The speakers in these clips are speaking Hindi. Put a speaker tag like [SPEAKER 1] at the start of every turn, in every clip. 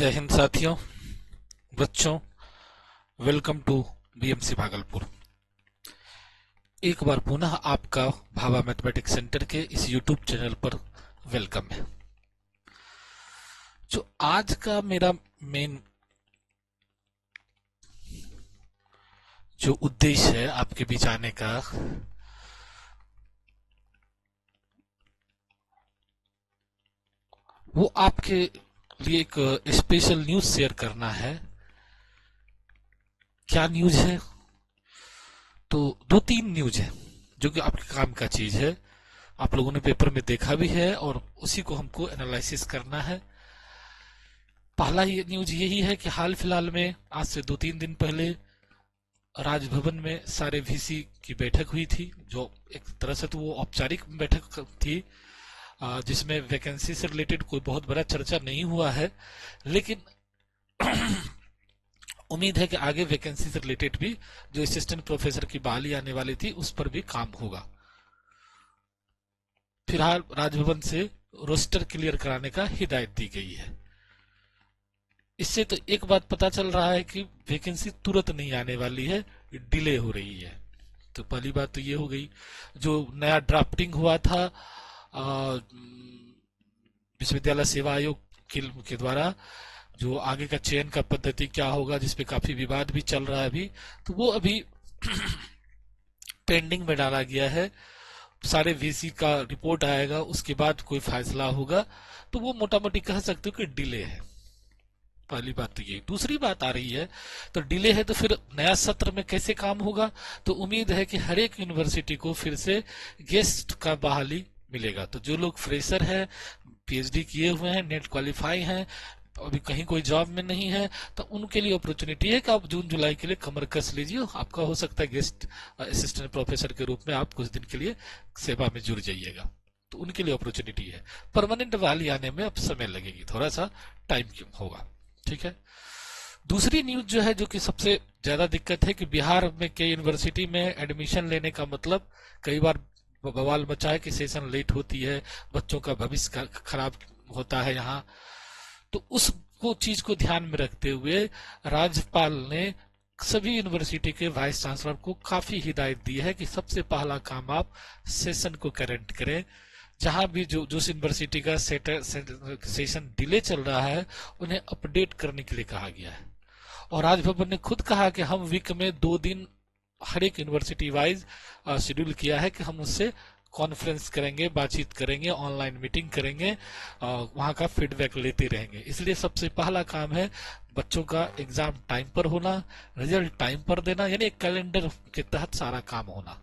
[SPEAKER 1] जय हिंद साथियों, बच्चों। Welcome to BMC Bhagalpur. एक बार पुनः आपका भाभा मैथमेटिक्स सेंटर के इस यूट्यूब चैनल पर वेलकम है। जो आज का मेरा मेन जो उद्देश्य है आपके बीच आने का, वो आपके लिए एक स्पेशल न्यूज शेयर करना है। क्या न्यूज है? तो दो तीन न्यूज है जो कि आपके काम का चीज है। आप लोगों ने पेपर में देखा भी है और उसी को हमको एनालिसिस करना है। पहला ये न्यूज यही है कि हाल फिलहाल में आज से 2-3 दिन पहले राजभवन में सारे वीसी की बैठक हुई थी, जो एक तरह से तो वो औपचारिक बैठक थी, जिसमें वैकेंसी से रिलेटेड कोई बहुत बड़ा चर्चा नहीं हुआ है, लेकिन उम्मीद है कि आगे वैकेंसी से रिलेटेड भी जो असिस्टेंट प्रोफेसर की बहाली आने वाली थी उस पर भी काम होगा। फिलहाल राजभवन से रोस्टर क्लियर कराने का हिदायत दी गई है। इससे तो एक बात पता चल रहा है कि वैकेंसी तुरंत नहीं आने वाली है, डिले हो रही है। तो पहली बात तो ये हो गई। जो नया ड्राफ्टिंग हुआ था विश्वविद्यालय सेवा आयोग के द्वारा, जो आगे का चयन का पद्धति क्या होगा, जिसपे काफी विवाद भी चल रहा है अभी, तो वो अभी पेंडिंग में डाला गया है। सारे वीसी का रिपोर्ट आएगा, उसके बाद कोई फैसला होगा। तो वो मोटा मोटी कह सकते हो कि डिले है। पहली बात तो ये। दूसरी बात आ रही है, तो डिले है तो फिर नया सत्र में कैसे काम होगा? तो उम्मीद है कि हर एक यूनिवर्सिटी को फिर से गेस्ट का बहाली मिलेगा। तो जो लोग फ्रेशर हैं, पीएचडी किए हुए हैं, नेट क्वालिफाई हैं, अभी कहीं कोई जॉब में नहीं है, तो उनके लिए अपॉर्चुनिटी है कि आप जून जुलाई के लिए कमर कस लीजिए। आपका हो सकता है गेस्ट असिस्टेंट प्रोफेसर के रूप में आप कुछ दिन के लिए सेवा में जुड़ जाइएगा। तो उनके लिए अपॉर्चुनिटी है। परमानेंट बहाली आने में अब समय लगेगी, थोड़ा सा टाइम होगा। ठीक है। दूसरी न्यूज जो है, जो कि सबसे ज्यादा दिक्कत है, कि बिहार में कई यूनिवर्सिटी में एडमिशन लेने का मतलब कई बार बवाल मचा है कि सेशन लेट होती है, बच्चों का भविष्य खराब होता है यहाँ। तो उसको चीज को ध्यान में रखते हुए राज्यपाल ने सभी यूनिवर्सिटी के वाइस चांसलर को काफी हिदायत दी है कि सबसे पहला काम आप सेशन को करेक्ट करें। जहां भी जो यूनिवर्सिटी का सेशन डिले चल रहा है, उन्हें अपडेट करने के लिए कहा गया है। और राजभवन ने खुद कहा कि हम वीक में 2 दिन हर एक यूनिवर्सिटी वाइज शेड्यूल किया है कि हम उससे कॉन्फ्रेंस करेंगे, बातचीत करेंगे, ऑनलाइन मीटिंग करेंगे, वहां का फीडबैक लेते रहेंगे। इसलिए सबसे पहला काम है बच्चों का एग्जाम टाइम पर होना, रिजल्ट टाइम पर देना, यानी एक कैलेंडर के तहत सारा काम होना।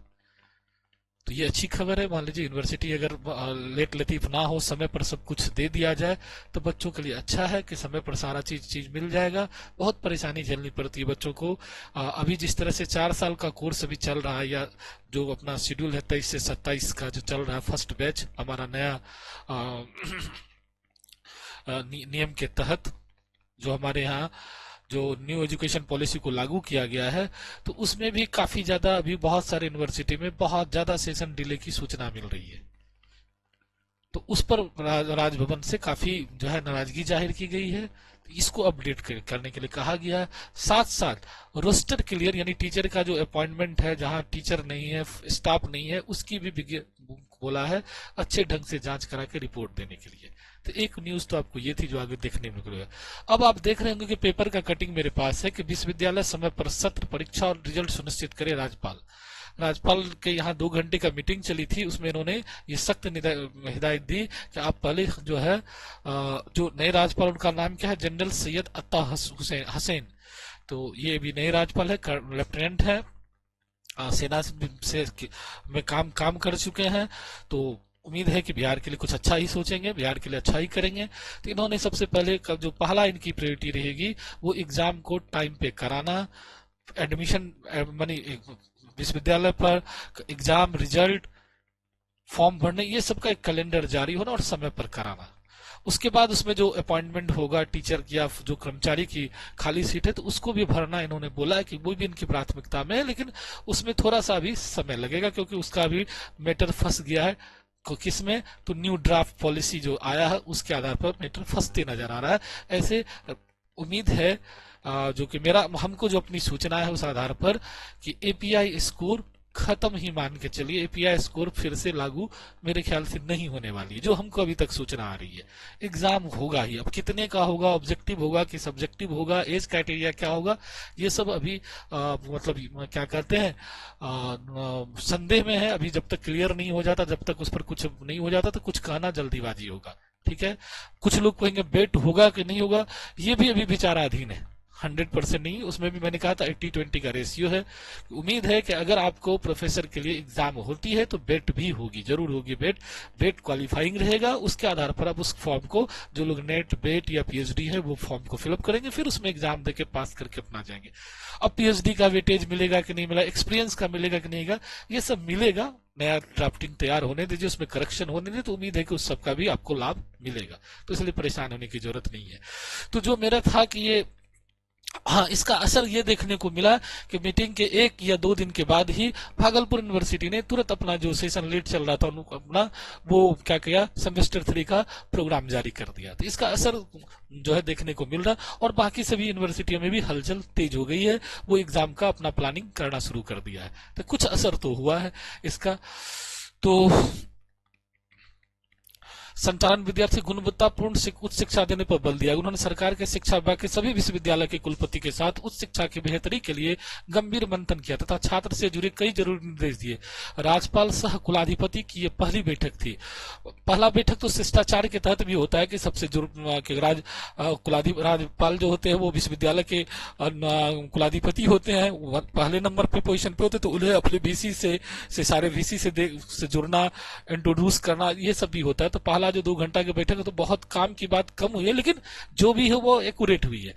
[SPEAKER 1] तो ये अच्छी खबर है। मान लीजिए यूनिवर्सिटी अगर लेट लतीफ ना हो, समय पर सब कुछ दे दिया जाए, तो बच्चों के लिए अच्छा है कि समय पर सारा चीज मिल जाएगा। बहुत परेशानी झेलनी पड़ती है बच्चों को। अभी जिस तरह से 4 साल का कोर्स अभी चल रहा है, या जो अपना शेड्यूल है 23 से 27 का जो चल रहा है, फर्स्ट बैच हमारा नया नियम के तहत जो हमारे यहाँ जो न्यू एजुकेशन पॉलिसी को लागू किया गया है, तो उसमें भी काफी ज्यादा अभी बहुत सारे यूनिवर्सिटी में बहुत ज्यादा सेशन डिले की सूचना मिल रही है। तो उस पर राजभवन से काफी जो है नाराजगी जाहिर की गई है। तो इसको अपडेट करने के लिए कहा गया है। साथ साथ रोस्टर क्लियर, यानी टीचर का जो अपॉइंटमेंट है, जहां टीचर नहीं है, स्टाफ नहीं है, उसकी भी बोला है अच्छे ढंग से जांच करा के रिपोर्ट देने के लिए। तो एक न्यूज तो आपको ये थी जो आगे देखने में मिलेगा। अब आप देख रहे होंगे कि पेपर का कटिंग मेरे पास है कि विश्वविद्यालय समय पर सत्र, परीक्षा और रिजल्ट सुनिश्चित करे राज्यपाल। राज्यपाल के यहाँ 2 घंटे का मीटिंग चली थी, उसमें इन्होंने ये सख्त हिदायत दी कि आप पहले जो है जो नए राज्यपाल, उनका नाम क्या है, जनरल सैयद अत्ता हसैन। तो ये भी नए राज्यपाल है, लेफ्टिनेंट है, सेना से में काम कर चुके हैं। तो उम्मीद है कि बिहार के लिए कुछ अच्छा ही सोचेंगे, बिहार के लिए अच्छा ही करेंगे। तो इन्होंने सबसे पहले जो पहला इनकी प्रायोरिटी रहेगी वो एग्जाम को टाइम पे कराना, एडमिशन मानी विश्वविद्यालय पर एग्जाम, रिजल्ट, फॉर्म भरने, ये सब का एक कैलेंडर जारी होना और समय पर कराना। उसके बाद उसमें जो अपॉइंटमेंट होगा टीचर की या जो कर्मचारी की खाली सीट है, तो उसको भी भरना इन्होंने बोला है कि वो भी इनकी प्राथमिकता में है, लेकिन उसमें थोड़ा सा भी समय लगेगा क्योंकि उसका भी मैटर फंस गया है। किसमें? तो न्यू ड्राफ्ट पॉलिसी जो आया है उसके आधार पर मैटर फंसते नजर आ रहा है। ऐसे उम्मीद है जो कि मेरा हमको जो अपनी सूचना है उस आधार पर कि एपीआई स्कोर खत्म ही मान के चलिए, एपीआई स्कोर फिर से लागू मेरे ख्याल से नहीं होने वाली है, जो हमको अभी तक सूचना आ रही है। एग्जाम होगा ही, अब कितने का होगा, ऑब्जेक्टिव होगा कि सब्जेक्टिव होगा, एज क्राइटेरिया क्या होगा, ये सब अभी मतलब क्या कहते हैं संदेह में है। अभी जब तक क्लियर नहीं हो जाता, जब तक उस पर कुछ नहीं हो जाता, तो कुछ कहना जल्दीबाजी होगा। ठीक है, कुछ लोग कहेंगे बेट होगा कि नहीं होगा, ये भी अभी विचाराधीन है, 100% नहीं। उसमें भी मैंने कहा था 80-20 का रेशियो है। उम्मीद है कि अगर आपको प्रोफेसर के लिए एग्जाम होती है तो बेट भी होगी, जरूर होगी बेट। बेट क्वालिफाइंग रहेगा, उसके आधार पर आप उस फॉर्म को, जो लोग नेट बेट या पीएचडी है वो फॉर्म को फिलअप करेंगे, फिर उसमें एग्जाम देके पास करके अपना जाएंगे। अब पीएचडी का वेटेज मिलेगा कि नहीं मिला, एक्सपीरियंस का मिलेगा कि नहीं, ये सब मिलेगा। नया ड्राफ्टिंग तैयार होने दीजिए, उसमें करेक्शन होने दीजिए, तो उम्मीद है कि उस सब का भी आपको लाभ मिलेगा, तो इसलिए परेशान होने की जरूरत नहीं है। तो जो मेरा था कि ये, हाँ, इसका असर ये देखने को मिला कि मीटिंग के 1 या 2 दिन के बाद ही भागलपुर यूनिवर्सिटी ने तुरंत अपना जो सेशन लेट चल रहा था उनको अपना वो क्या किया, सेमेस्टर 3 का प्रोग्राम जारी कर दिया। तो इसका असर जो है देखने को मिल रहा, और बाकी सभी यूनिवर्सिटियों में भी हलचल तेज हो गई है, वो एग्जाम का अपना प्लानिंग करना शुरू कर दिया है। तो कुछ असर तो हुआ है इसका। तो संचालन विद्यार्थी गुणवत्तापूर्ण उच्च शिक्षा देने पर बल दिया। उन्होंने सरकार के शिक्षा विभाग के सभी विश्वविद्यालय के कुलपति के साथ उच्च शिक्षा की बेहतरी के लिए गंभीर मंथन किया तथा छात्र से जुड़े कई जरूरी निर्देश दिए। राज्यपाल सह कुलाधिपति की यह पहली बैठक थी। पहला बैठक तो शिष्टाचार के तहत भी होता है कि सबसे राज्यपाल जो होते हैं वो विश्वविद्यालय के कुलाधिपति होते हैं, पहले नंबर पे पोजीशन पे होते, तो उन्हें अपने वीसी से सारे वीसी से जुड़ना, इंट्रोड्यूस करना, ये सब भी होता है। तो पहला जो 2 घंटा की बैठक है तो बहुत काम की बात कम हुई है, लेकिन जो भी है वो एक्यूरेट हुई है।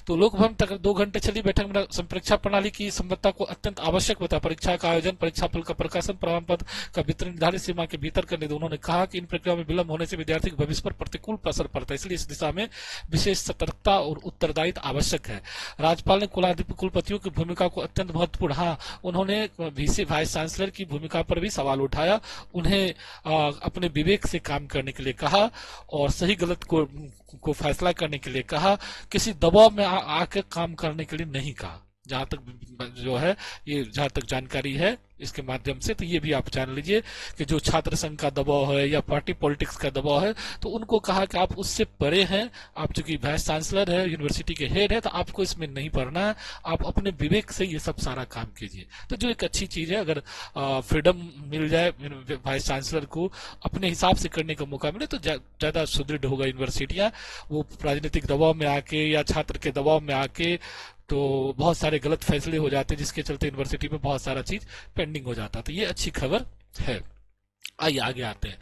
[SPEAKER 1] तो लोक भवन तक 2 घंटे चली बैठक में परीक्षा प्रणाली की संबद्धता को अत्यंत आवश्यक बताया। परीक्षा का आयोजन, परीक्षा फल का प्रकाशन, प्रमाण पत्र का वितरण निर्धारित सीमा के भीतर करने दो। उन्होंने कहा कि इन प्रक्रिया में विलंब होने से विद्यार्थी के भविष्य पर प्रतिकूल असर पड़ता है, इसलिए इस दिशा में विशेष सतर्कता और उत्तरदायित्व आवश्यक है। राज्यपाल ने कुलपतियों की भूमिका को अत्यंत महत्वपूर्ण, हाँ, उन्होंने वीसी वाइस चांसलर की भूमिका पर भी सवाल उठाया, उन्हें अपने विवेक से काम करने के लिए कहा और सही गलत को फैसला करने के लिए कहा, किसी दबाव में आकर काम करने के लिए नहीं कहा। जहां तक जो है ये, जहां तक जानकारी है इसके माध्यम से, तो ये भी आप जान लीजिए कि जो छात्र संघ का दबाव है या पार्टी पॉलिटिक्स का दबाव है, तो उनको कहा कि आप उससे परे हैं, आप चूंकि वाइस चांसलर है, यूनिवर्सिटी के हेड है, तो आपको इसमें नहीं पढ़ना है, आप अपने विवेक से ये सब सारा काम कीजिए। तो जो एक अच्छी चीज है, अगर फ्रीडम मिल जाए वाइस चांसलर को अपने हिसाब से करने का मौका मिले, तो ज्यादा सुदृढ़ होगा यूनिवर्सिटियां। वो राजनीतिक दबाव में आके या छात्र के दबाव में आके तो बहुत सारे गलत फैसले हो जाते हैं, जिसके चलते यूनिवर्सिटी में बहुत सारा चीज पेंडिंग हो जाता है। तो ये अच्छी खबर है। आइए आगे आते हैं।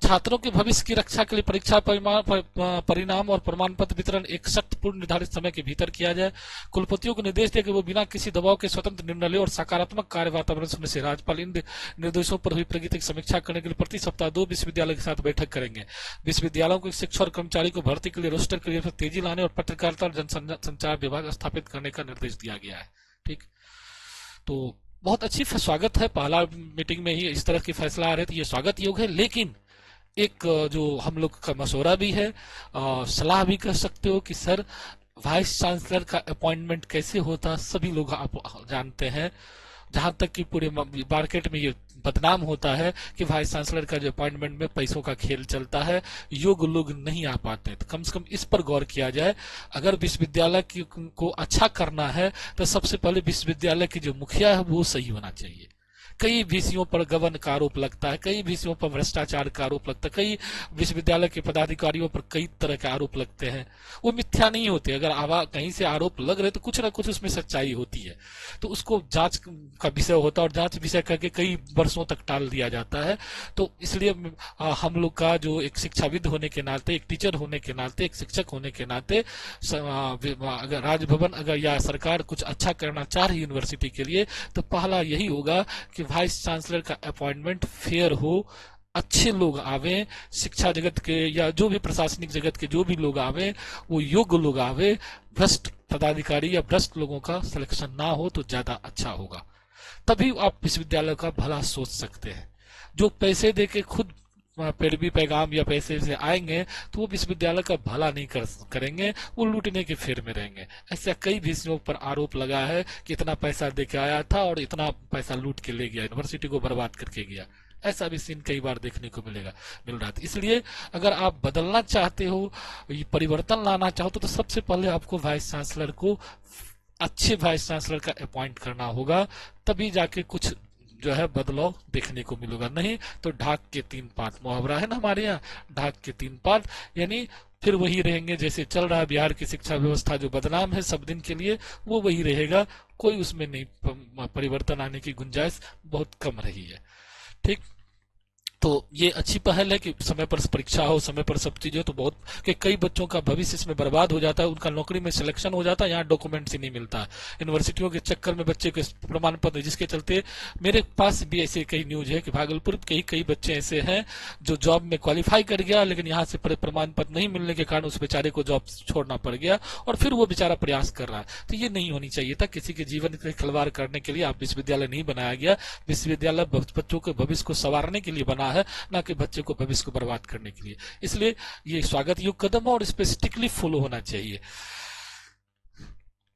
[SPEAKER 1] छात्रों के भविष्य की रक्षा के लिए परीक्षा परिणाम और प्रमाण पत्र वितरण एक सख्त पूर्ण निर्धारित समय के भीतर किया जाए। कुलपतियों को निर्देश दिया कि वो बिना किसी दबाव के स्वतंत्र निर्णय ले और सकारात्मक कार्य वातावरण से। राज्यपाल इन निर्देशों पर हुई प्रगति की समीक्षा करने के लिए प्रति सप्ताह 2 विश्वविद्यालय के साथ बैठक करेंगे। विश्वविद्यालयों को शिक्षक और कर्मचारी को भर्ती के लिए रोस्टर के लिए तेजी लाने और पत्रकारिता और जनसंचार विभाग स्थापित करने का निर्देश दिया गया है। ठीक, तो बहुत अच्छी स्वागत है। पहला मीटिंग में ही इस तरह के फैसला आ रहे थे, ये स्वागत योग्य है। लेकिन एक जो हम लोग का मशवरा भी है, सलाह भी कर सकते हो कि सर वाइस चांसलर का अपॉइंटमेंट कैसे होता, सभी लोग आप जानते हैं। जहां तक कि पूरे मार्केट में ये बदनाम होता है कि वाइस चांसलर का जो अपॉइंटमेंट में पैसों का खेल चलता है, योग्य लोग नहीं आ पाते। तो कम से कम इस पर गौर किया जाए। अगर विश्वविद्यालय को अच्छा करना है तो सबसे पहले विश्वविद्यालय की जो मुखिया है वो सही होना चाहिए। कई विषयों पर गबन का आरोप लगता है, कई विषयों पर भ्रष्टाचार का आरोप लगता है, कई विश्वविद्यालय के पदाधिकारियों पर कई तरह के आरोप लगते हैं। वो मिथ्या नहीं होते, अगर कहीं से आरोप लग रहे तो कुछ ना कुछ उसमें सच्चाई होती है, तो उसको जांच का विषय होता है और जांच विषय करके कई वर्षों तक टाल दिया जाता है। तो इसलिए हम लोग का जो एक शिक्षाविद होने के नाते, एक टीचर होने के नाते, एक शिक्षक होने के नाते, अगर राजभवन अगर या सरकार कुछ अच्छा करना चाह रही यूनिवर्सिटी के लिए, तो पहला यही होगा कि वाइस चांसलर का अपॉइंटमेंट फेयर हो, अच्छे लोग आवे, शिक्षा जगत के या जो भी प्रशासनिक जगत के जो भी लोग आवे वो योग्य लोग आवे, भ्रष्ट पदाधिकारी या भ्रष्ट लोगों का सिलेक्शन ना हो तो ज्यादा अच्छा होगा। तभी आप विश्वविद्यालय का भला सोच सकते हैं। जो पैसे देके खुद पैरवी पैगाम या पैसे से आएंगे तो वो विश्वविद्यालय का भला नहीं करेंगे, वो लूटने के फेर में रहेंगे। ऐसा कई विषयों पर आरोप लगा है कि इतना पैसा दे के आया था और इतना पैसा लूट के ले गया, यूनिवर्सिटी को बर्बाद करके गया। ऐसा भी सीन कई बार देखने को मिल रहा था। इसलिए अगर आप बदलना चाहते हो, ये परिवर्तन लाना चाहो तो सबसे पहले आपको वाइस चांसलर को, अच्छे वाइस चांसलर का अपॉइंट करना होगा, तभी जाके कुछ जो है बदलाव देखने को मिलेगा। नहीं तो ढाक के 3 पात, मुहावरा है ना हमारे यहाँ, ढाक के 3 पात, यानी फिर वही रहेंगे जैसे चल रहा है। बिहार की शिक्षा व्यवस्था जो बदनाम है सब दिन के लिए, वो वही रहेगा, कोई उसमें नहीं, परिवर्तन आने की गुंजाइश बहुत कम रही है। ठीक, तो ये अच्छी पहल है कि समय पर परीक्षा हो, समय पर सब चीजें, तो बहुत कि कई बच्चों का भविष्य इसमें बर्बाद हो जाता है, उनका नौकरी में सिलेक्शन हो जाता है, यहाँ डॉक्यूमेंट्स ही नहीं मिलता। यूनिवर्सिटियों के चक्कर में बच्चे के प्रमाण पत्र, जिसके चलते मेरे पास भी ऐसे कई न्यूज है कि भागलपुर के कई बच्चे ऐसे हैं जो जॉब में क्वालिफाई कर गया, लेकिन यहाँ से प्रमाण पत्र नहीं मिलने के कारण उस बेचारे को जॉब छोड़ना पड़ गया और फिर वो बेचारा प्रयास कर रहा है। तो ये नहीं होनी चाहिए था। किसी के जीवन के खिलवाड़ करने के लिए आप विश्वविद्यालय नहीं बनाया गया। विश्वविद्यालय बच्चों के भविष्य को संवारने के लिए बना है, ना कि बच्चे को भविष्य को बर्बाद करने के लिए। इसलिए ये स्वागत योग्य कदम है और इस पर स्ट्रिक्टली फॉलो होना चाहिए।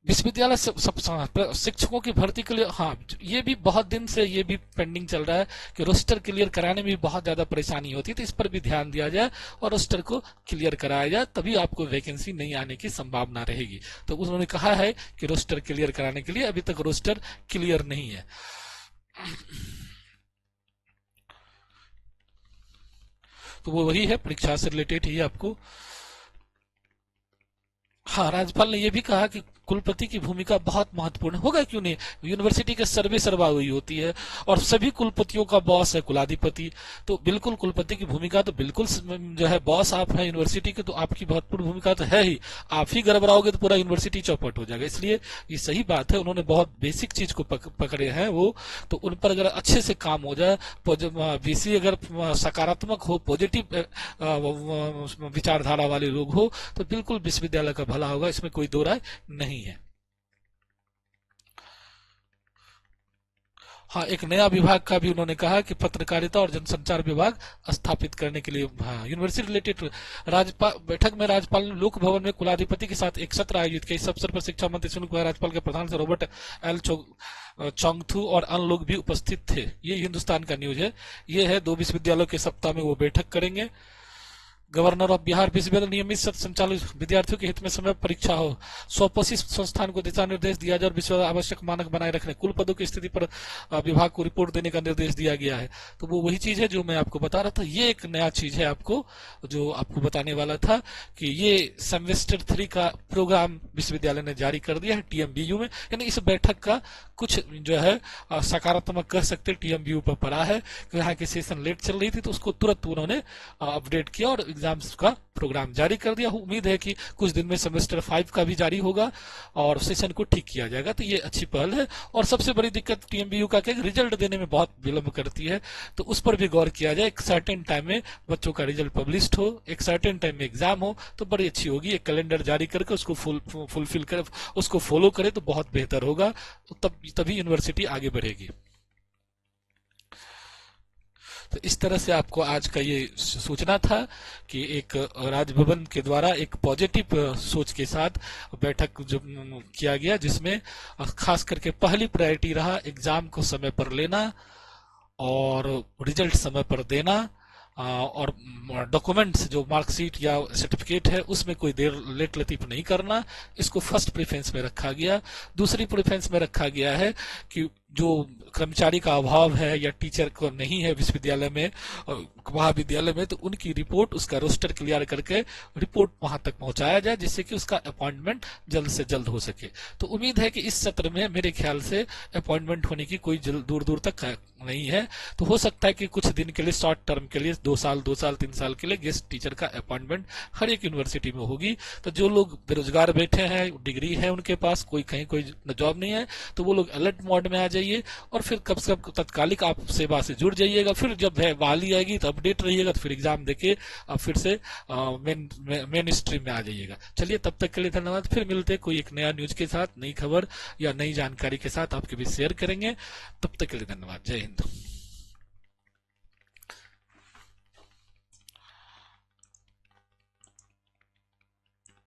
[SPEAKER 1] विश्वविद्यालय शिक्षकों की भर्ती के लिए, हाँ, ये भी बहुत दिन से ये भी पेंडिंग चल रहा है कि रोस्टर क्लियर कराने में भी बहुत ज्यादा परेशानी होती है, तो इस पर भी ध्यान दिया जाए और रोस्टर को क्लियर कराया जाए, तभी आपको वैकेंसी नहीं आने की संभावना रहेगी। तो उन्होंने कहा है कि रोस्टर क्लियर कराने के लिए, अभी तक रोस्टर क्लियर नहीं है। तो वो वही है, परीक्षा से रिलेटेड ही आपको। हाँ, राज्यपाल ने यह भी कहा कि कुलपति की भूमिका बहुत महत्वपूर्ण होगा, क्यों नहीं, यूनिवर्सिटी के सर्वे सर्वा हुई होती है और सभी कुलपतियों का बॉस है कुलाधिपति, तो बिल्कुल कुलपति की भूमिका तो बिल्कुल जो है, बॉस आप हैं यूनिवर्सिटी के, तो आपकी महत्वपूर्ण भूमिका तो है ही। आप ही गड़बड़ाओगे तो पूरा यूनिवर्सिटी चौपट हो जाएगा। इसलिए ये सही बात है, उन्होंने बहुत बेसिक चीज को पकड़े हैं वो, तो उन पर अगर अच्छे से काम हो जाए, वीसी अगर सकारात्मक हो, पॉजिटिव विचारधारा वाले लोग हो, तो बिल्कुल विश्वविद्यालय का भला होगा, इसमें कोई दो राय नहीं है। हाँ, एक नया विभाग का भी उन्होंने कहा कि पत्रकारिता और जनसंचार विभाग स्थापित करने के लिए। हाँ, यूनिवर्सिटी रिलेटेड राज्यपाल बैठक में राज्यपाल ने लोक भवन में कुलाधिपति के साथ एक सत्र आयोजित किया। इस अवसर पर शिक्षा मंत्री सुनील कुमार, राज्यपाल के प्रधान से रॉबर्ट एल चोंगथू और अन्य लोग भी उपस्थित थे। ये हिंदुस्तान का न्यूज है। ये है 2 विश्वविद्यालयों के सप्ताह में वो बैठक करेंगे। गवर्नर ऑफ बिहार विश्वविद्यालय नियमित संचालित विद्यार्थियों के हित में समय परीक्षा हो, 125 संस्थान को दिशा निर्देश दिया जाए और विश्वविद्यालय आवश्यक मानक बनाए रखने, कुल पदों की स्थिति पर विभाग को रिपोर्ट देने का निर्देश दिया गया है। तो वो वही चीज है जो मैं आपको बता रहा था। ये एक नया चीज है आपको, जो आपको बताने वाला था कि ये सेमेस्टर 3 का प्रोग्राम विश्वविद्यालय ने जारी कर दिया है टीएमबीयू में। यानी इस बैठक का कुछ जो है सकारात्मक कह सकते, टीएमबीयू पर पड़ा है कि यहाँ की सेशन लेट चल रही थी, तो उसको तुरंत उन्होंने अपडेट किया और एग्जाम्स का प्रोग्राम जारी कर दिया। उम्मीद है कि कुछ दिन में सेमेस्टर 5 का भी जारी होगा और सेशन को ठीक किया जाएगा। तो ये अच्छी पहल है। और सबसे बड़ी दिक्कत टीएमबीयू का क्या, रिजल्ट देने में बहुत विलंब करती है, तो उस पर भी गौर किया जाए। एक सर्टेन टाइम में बच्चों का रिजल्ट पब्लिश हो, एक सर्टेन टाइम में एग्जाम हो, तो बड़ी अच्छी होगी। एक कैलेंडर जारी करके उसको फुलफिल करे, उसको फॉलो करे तो बहुत बेहतर होगा, तभी यूनिवर्सिटी आगे बढ़ेगी। तो इस तरह से आपको आज का ये सूचना था कि एक राजभवन के द्वारा एक पॉजिटिव सोच के साथ बैठक जो किया गया, जिसमें खास करके पहली प्रायोरिटी रहा एग्जाम को समय पर लेना और रिजल्ट समय पर देना, और डॉक्यूमेंट्स जो मार्कशीट या सर्टिफिकेट है उसमें कोई देर लेट लतीफ नहीं करना, इसको फर्स्ट प्रेफरेंस में रखा गया। दूसरी प्रेफरेंस में रखा गया है कि जो कर्मचारी का अभाव है या टीचर को नहीं है विश्वविद्यालय में, महाविद्यालय में, तो उनकी रिपोर्ट, उसका रोस्टर क्लियर करके रिपोर्ट वहां तक पहुंचाया जाए, जिससे कि उसका अपॉइंटमेंट जल्द से जल्द हो सके। तो उम्मीद है कि इस सत्र में मेरे ख्याल से अपॉइंटमेंट होने की कोई दूर दूर तक नहीं है। तो हो सकता है कि कुछ दिन के लिए, शॉर्ट टर्म के लिए, 2 साल 3 साल के लिए गेस्ट टीचर का अपॉइंटमेंट हर एक यूनिवर्सिटी में होगी। तो जो लोग बेरोजगार बैठे हैं, डिग्री है उनके पास, कहीं कोई जॉब नहीं है, तो वो लोग अलर्ट मोड में आ जाइए और फिर कब से कब तत्कालिक आप सेवा से जुड़ जाइएगा। फिर जब बहाली आएगी तो अपडेट रहिएगा, तो फिर एग्जाम देके आप फिर से मेन स्ट्रीम में आ जाइएगा। चलिए, तब तक के लिए धन्यवाद। फिर मिलते कोई एक नया न्यूज के साथ, नई खबर या नई जानकारी के साथ आपके बीच शेयर करेंगे। तब तक के लिए धन्यवाद। जय हिंद।